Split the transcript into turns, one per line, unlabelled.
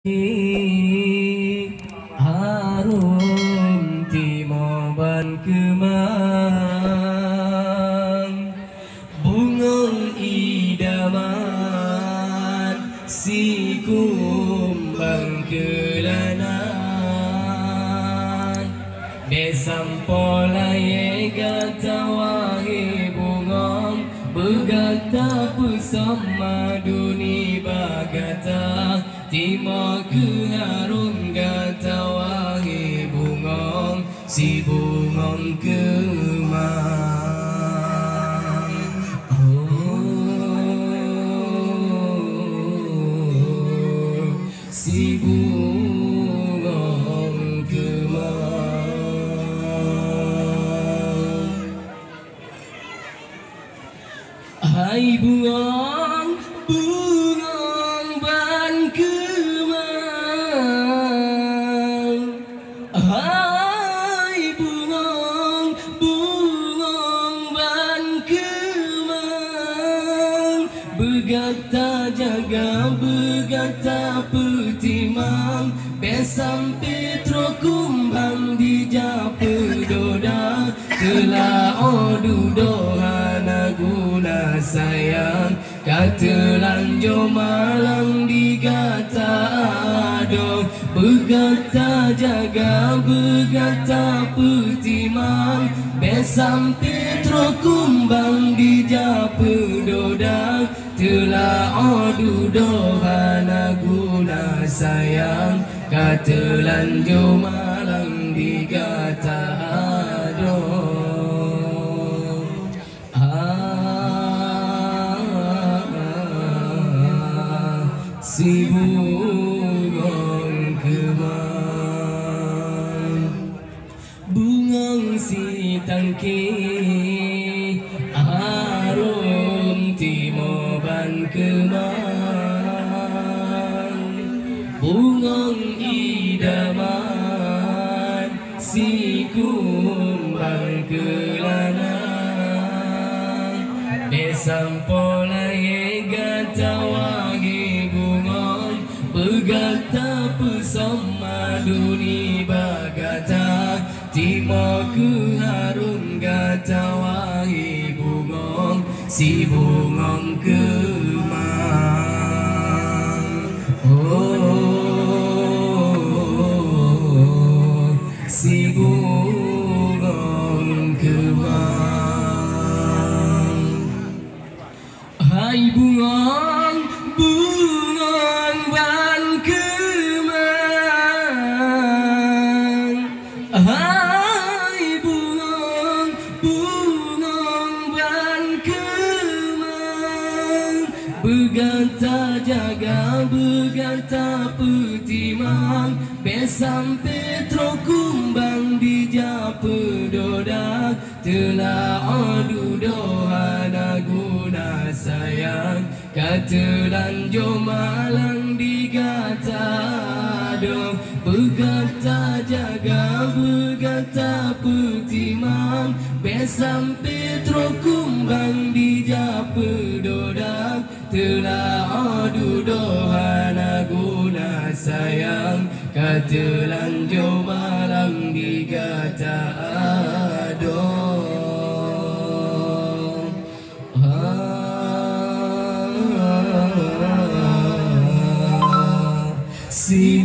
Harum timoban kemang bungong idaman si kumbang kelanan besampolai gatawahi bungong begata pusama duni bagata Timo ke harum gatawahi bungong si bungong kemang si bungong kemang hai bungong ban kemang hai bungong ban kemang begata jaga begata petimang besam petro kumbang di jape doda telah odu dohana guna sayang katelan jo malang digata ado begata jaga begata petimang besam petro kumbang di jape doda telah odu dohana guna sayang katelan jo malang digata ado si bungong kemang bungong si tangki harum timoban kemang bungong idaman si kumbang kelanan besampolai gatawahi bungong begata pesama duni bagata timo ku harum gatawahi bungong si bungong kemang si bungong kemang hai bungong ban kemang hai bungong ban kemang begata jaga begata petimang besam petro kumbang di jape doda telah odu dohana guna sayang katelan jo malang digata ado begata jaga begata petimang besam petro kumbang di jape doda telah odu dohana guna sayang katelan jo malang digata ado si